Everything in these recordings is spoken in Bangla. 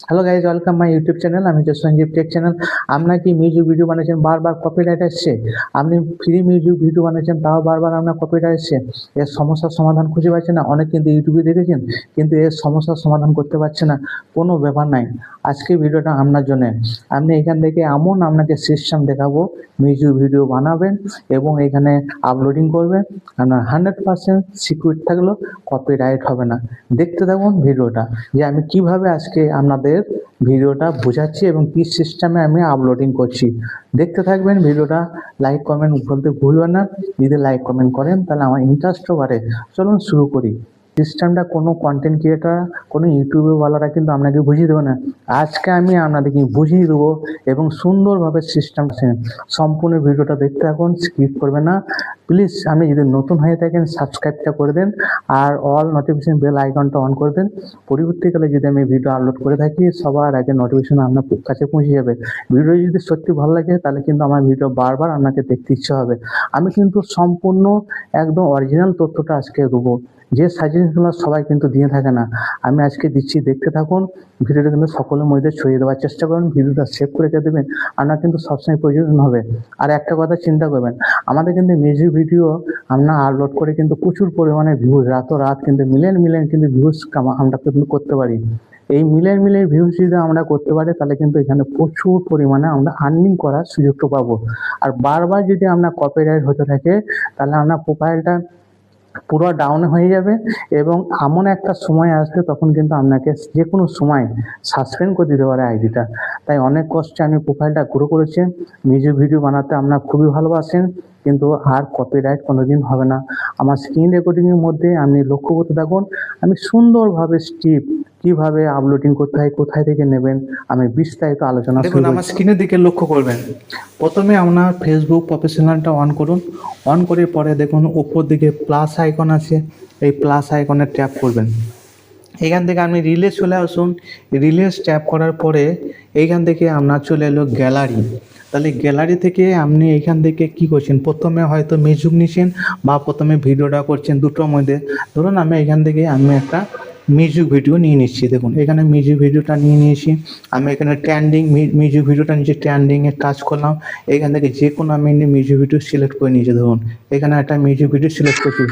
Hello guys, welcome my YouTube channel. আমি হচ্ছে সঞ্জীব টেক চ্যানেল। আপনার কি মিউজিক ভিডিও বানাচ্ছেন, বারবার কপিরাইট আসছে? আপনি ফ্রি মিউজিক ভিডিও বানাচ্ছেন, তাও বারবার আপনার কপিরাইট আসছে। এর সমস্যার সমাধান খুঁজে পাচ্ছেন না? অনেক কিন্তু ইউটিউবে দেখেছেন, কিন্তু এর সমস্যার সমাধান করতে পারছে না। কোনো ব্যাপার নাই, আজকে ভিডিওটা আপনার জন্য। আপনি এখান থেকে এমন আপনাকে সিস্টেম দেখাবো, মিউজিক ভিডিও বানাবেন এবং এখানে আপলোডিং করবেন। আপনার 100% সিকিউর থাকলেও কপিরাইট হবে না। দেখতে থাকুন ভিডিওটা, যে আমি কিভাবে আজকে আপনাদের ভিডিওটা বোঝাচ্ছি এবং কি সিস্টেমে আমি আপলোডিং করছি। দেখতে থাকবেন ভিডিওটা। লাইক কমেন্ট বলতে ভুলবেন না। যদি লাইক কমেন্ট করেন তাহলে আমার ইন্টারেস্টও বাড়ে। চলুন শুরু করি। সিস্টেমটা কোনো কন্টেন্ট ক্রিয়েটার, কোনো ইউটিউবওয়ালারা কিন্তু আপনাকে বুঝিয়ে দেবে না। আজকে আমি আপনাদেরকে বুঝিয়ে দেবো এবং সুন্দরভাবে সিস্টেম সম্পূর্ণ ভিডিওটা দেখতে থাকুন, স্কিপ করবেন না প্লিজ। আপনি যদি নতুন হয়ে থাকেন সাবস্ক্রাইবটা করে দেন আর অল নোটিফিকেশন বেল আইকনটা অন করে দেন। পরবর্তীকালে যদি আমি ভিডিও আপলোড করে থাকি সবার আগে নোটিফিকেশন আপনার কাছে পৌঁছে যাবে। ভিডিও যদি সত্যি ভালো লাগে তাহলে কিন্তু আমার ভিডিও বারবার আপনাকে দেখতে ইচ্ছে হবে। আমি কিন্তু সম্পূর্ণ একদম অরিজিনাল তথ্যটা আজকে দেবো, যে সাজেশনগুলো সবাই কিন্তু দিয়ে থাকে না, আমি আজকে দিচ্ছি। দেখতে থাকুন ভিডিওটা, কিন্তু সকলের মধ্যে ছড়িয়ে দেওয়ার চেষ্টা করুন। ভিডিওটা সেভ করে রেখে দেবেন, আপনার কিন্তু সবসময় প্রয়োজন হবে। আর একটা কথা চিন্তা করবেন, আমাদের কিন্তু মিউজিক ভিডিও আমরা আপলোড করে কিন্তু প্রচুর পরিমাণে ভিউজ, রাত কিন্তু মিলিয়ন মিলিয়ন কিন্তু ভিউজ আমরা কিন্তু করতে পারি। এই মিলিয়ন মিলিয়ন ভিউজ যদি আমরা করতে পারি তাহলে কিন্তু এখানে প্রচুর পরিমাণে আমরা আর্নিং করার সুযোগটা পাবো। আর বারবার যদি আমরা কপিরাইট হতে থাকে তাহলে আমরা প্রোফাইলটা পুরো ডাউন হয়ে যাবে এবং এমন একটা সময় আসবে তখন কিন্তু আপনাকে যে কোনো সময় সাসপেন্ড করে দিতে পারে আইডিটা। তাই অনেক কষ্টে আমি প্রোফাইলটা গ্রো করেছি। মিউজিক ভিডিও বানাতে আপনারা খুবই ভালোবাসেন, কিন্তু আর কপিরাইট কোনোদিন হবে না। আমার স্ক্রিন রেকর্ডিংয়ের মধ্যে আপনি লক্ষ্য করতে থাকুন, আমি সুন্দরভাবে স্টেপ কিভাবে আপলোডিং করতে হয়, কোথায় থেকে নেবেন, আমি বিস্তারিত আলোচনা দেখুন। আমার স্ক্রিনের দিকে লক্ষ্য করবেন। প্রথমে আপনার ফেসবুক প্রফেশনালটা অন করুন। অন করে পরে দেখুন উপর দিকে প্লাস আইকন আছে, এই প্লাস আইকনে ট্যাপ করবেন। এখান থেকে আপনি রিলে চলে আসুন। রিলেস ট্যাপ করার পরে এইখান থেকে আপনার চলে এলো গ্যালারি। তাহলে গ্যালারি থেকে আপনি এইখান থেকে কি করছেন, প্রথমে হয়তো মিউজিক নিচ্ছেন বা প্রথমে ভিডিওটা করছেন, দুটোর মধ্যে। ধরুন আমি এখান থেকে একটা মিউজিক ভিডিও নিয়ে নিচ্ছি। দেখুন এখানে মিউজিক ভিডিওটা নিয়ে নিয়েছি। আমি এখানে ট্রেন্ডিং মিউজিক ভিডিওটা নিচে ট্রেন্ডিংয়ে টাচ করলাম। এখান থেকে যে কোনো আমি মিউজিক ভিডিও সিলেক্ট করে নিয়েছি। ধরুন এখানে একটা মিউজিক ভিডিও সিলেক্ট করছি।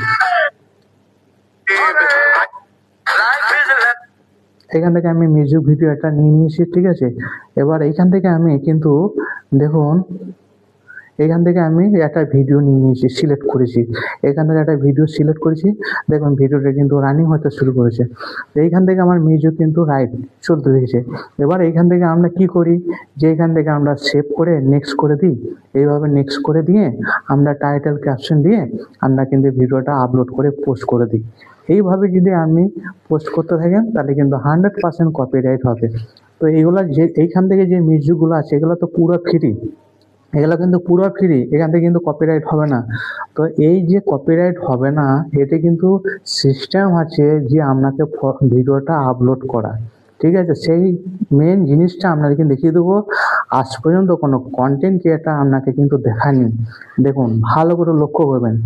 এখান থেকে আমি মিউজিক ভিডিও একটা নিয়ে নিয়েছি, ঠিক আছে। এবার এইখান থেকে আমি কিন্তু দেখুন, এখান থেকে আমি একটা ভিডিও নিয়ে নিয়েছি, সিলেক্ট করেছি। এখান থেকে একটা ভিডিও সিলেক্ট করেছি। দেখুন ভিডিওটা কিন্তু রানিং হতে শুরু করেছে। এইখান থেকে আমার মিউজিক কিন্তু রাইট চলতে রয়েছে। এবার এইখান থেকে আমরা কি করি, যে এখান থেকে আমরা সেভ করে নেক্সট করে দিই। এইভাবে নেক্সট করে দিয়ে আমরা টাইটেল ক্যাপশন দিয়ে আমরা কিন্তু ভিডিওটা আপলোড করে পোস্ট করে দিই। এইভাবে যদি আপনি পোস্ট করতে থাকেন তাহলে কিন্তু 100% কপিরাইট হবে। তো এইগুলো যে এইখান থেকে যে মিউজিকগুলো আছে এগুলো তো পুরো ফ্রি, এগুলো কিন্তু পুরো ফ্রি, এখান থেকে কিন্তু কপিরাইট হবে না। তো এই যে কপিরাইট হবে না, এতে কিন্তু সিস্টেম আছে যে আপনাকে ভিডিওটা আপলোড করা, ঠিক আছে। সেই মেন জিনিসটা আপনাদেরকে দেখিয়ে দেবো। আজ পর্যন্ত কোনো কন্টেন্ট ক্রিয়েটার আপনাকে কিন্তু দেখায়নি। দেখুন ভালো করে লক্ষ্য করবেন।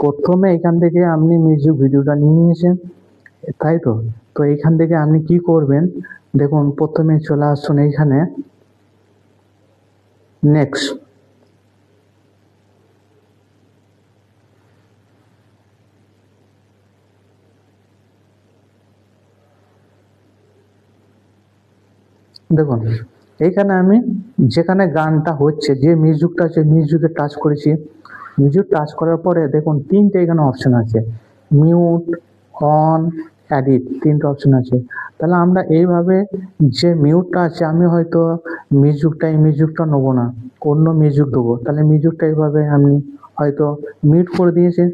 প্রথমে এখান থেকে আপনি মিউজিক ভিডিওটা নিয়ে নিয়েছেন, তাই তো। তো এইখান থেকে আপনি কি করবেন, দেখুন প্রথমে চলে আসুন এইখানে নেক্সট। দেখুন এইখানে আমি যেখানে গানটা হচ্ছে, যে মিউজিকটা আছে মিউজিকে টাচ করেছি। মিউজিক টাচ করার পরে দেখুন তিনটে এখানে অপশন আছে, মিউট, অন, এডিট, তিনটে অপশন আছে। তাহলে আমরা এইভাবে যে মিউটটা আছে, আমি হয়তো এই মিউজিকটা নেবো না, অন্য মিউজিক দেবো। তাহলে মিউজিকটা এইভাবে আপনি হয়তো মিউট করে দিয়েছেন।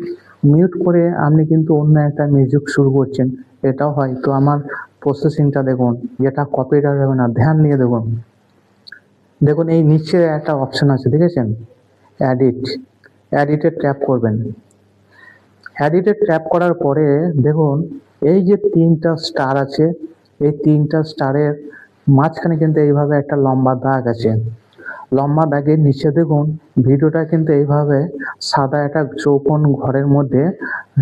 মিউট করে আপনি কিন্তু অন্য একটা মিউজিক শুরু করছেন, এটাও হয়। তো আমার প্রসেসিংটা দেখুন, যেটা কপিরাইট হবে না, ধ্যান দিয়ে দেখুন। দেখুন এই নিচে একটা অপশন আছে, দেখেছেন, এডিট। এডিটে ট্যাপ করবেন। এডিটে ট্যাপ করার পরে দেখুন এই যে তিনটা স্টার আছে, এই তিনটা স্টারের মাঝখানে কিন্তু এইভাবে একটা লম্বা দাগ আছে। লম্বা দাগের নিচে দেখুন ভিডিওটা কিন্তু এইভাবে সাদা একটা চৌকোন ঘরের মধ্যে,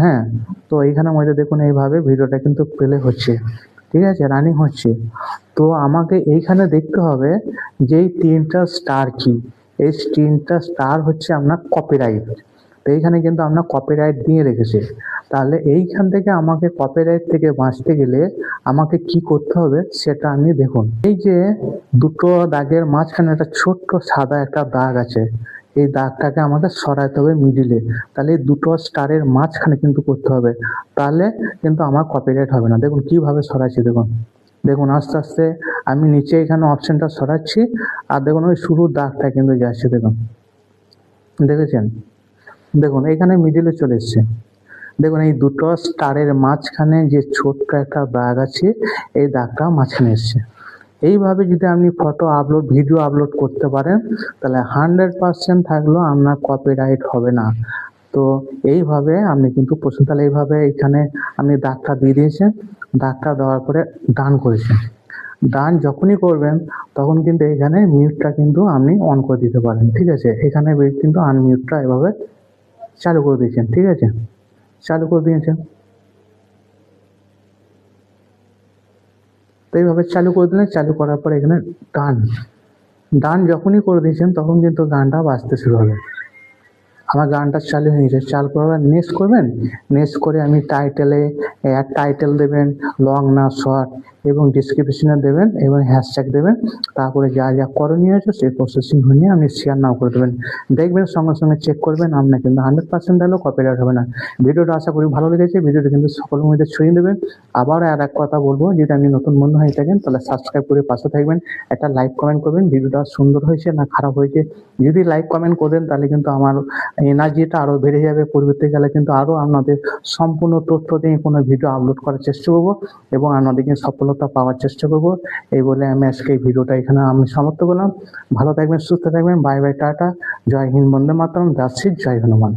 হ্যাঁ। তো এইখানের মধ্যে দেখুন এইভাবে ভিডিওটা কিন্তু প্লে হচ্ছে, ঠিক আছে, রানিং হচ্ছে। তো আমাকে এইখানে দেখতে হবে যে এই 3টা স্টার কি। এই 3টা স্টার হচ্ছে আপনার কপিরাইট। তো এইখানে কিন্তু আপনার কপিরাইট দিয়ে রেখেছে। তাহলে এইখান থেকে আমাকে কপিরাইট থেকে বাঁচতে গেলে আমাকে কি করতে হবে সেটা আপনি দেখুন। এই যে দুটো দাগের মাঝখানে একটা ছোট্ট সাদা একটা দাগ আছে, এই দাগটাকে আমাকে সরাতে হবে মিডিলে। তাহলে এই দুটো স্টারের মাঝখানে কিন্তু করতে হবে, তাহলে কিন্তু আমার কপিরাইট হবে না। দেখুন কিভাবে সরাচ্ছি, দেখুন দেখুন আস্তে আস্তে আমি নিচে এখানে অপশনটা সরাচ্ছি, আর দেখুন ওই শুরুর দাগটা কিন্তু যাচ্ছে, দেখুন দেখেছেন। দেখুন এখানে মিডিলে চলে এসছে। দেখুন এই দুটো স্টারের মাঝখানে যে ছোট্ট একটা দাগ আছে, এই দাগটা মাঝখানে এসছে। এইভাবে যদি আপনি ফটো আপলোড ভিডিও আপলোড করতে পারেন তাহলে 100% থাকলেও আপনার কপিরাইট হবে না। তো এইভাবে আপনি কিন্তু প্রশ্ন, তাহলে এইভাবে এখানে আপনি দাগটা দিয়ে দিয়েছেন, দাগটা দেওয়ার পরে ডান করেছেন। ডান যখনই করবেন তখন কিন্তু এখানে মিউটটা কিন্তু আপনি অন করে দিতে পারেন, ঠিক আছে। এখানে কিন্তু আনমিউটটা এভাবে চালু করে দিয়েছেন, ঠিক আছে, চালু করে দিয়েছেন। তো এইভাবে চালু করে দিলেন, চালু করার পরে এখানে ডান ডান যখনই করে দিয়েছেন তখন কিন্তু গানটা বাজতে শুরু হবে। আমার গানটা চালু হয়ে গেছে, চালু করার নেক্সট করবেন। নেক্সট করে আমি টাইটেলে টাইটেল দেবেন, লং না শর্ট, এবং ডিসক্রিপশনে দেবেন এবং হ্যাশট্যাগ দেবেন। তারপরে যা যা করণীয় আছে সেই প্রসেসিং নিয়ে আপনি শেয়ার নাও করে দেবেন। দেখবেন সঙ্গে সঙ্গে চেক করবেন, আপনার কিন্তু 100% হলেও কপিরাইট হবে না। ভিডিওটা আশা করি ভালো লেগেছে, ভিডিওটা কিন্তু সকলের মধ্যে ছড়িয়ে দেবেন। আবার আর এক কথা বলবো, যদি আপনি নতুন বন্ধু হয়ে থাকেন তাহলে সাবস্ক্রাইব করে পাশে থাকবেন, একটা লাইক কমেন্ট করবেন ভিডিওটা সুন্দর হয়েছে না খারাপ হয়েছে। যদি লাইক কমেন্ট করেন তাহলে কিন্তু আমার এনার্জিটা আরও বেড়ে যাবে। পরবর্তীকালে কিন্তু আরও আপনাদের সম্পূর্ণ তথ্য দিয়ে কোনো ভিডিও আপলোড করার চেষ্টা করবো এবং আপনাদেরকে সফলতা পাওয়ার চেষ্টা করবো। এই বলে আমি আজকে এই ভিডিওটা এখানে আমি সমাপ্ত করলাম। ভালো থাকবেন, সুস্থ থাকবেন, বাই বাই, টাটা, জয় হিন্দ, বন্দে মাতরম, জয় শ্রী, জয় হনুমান।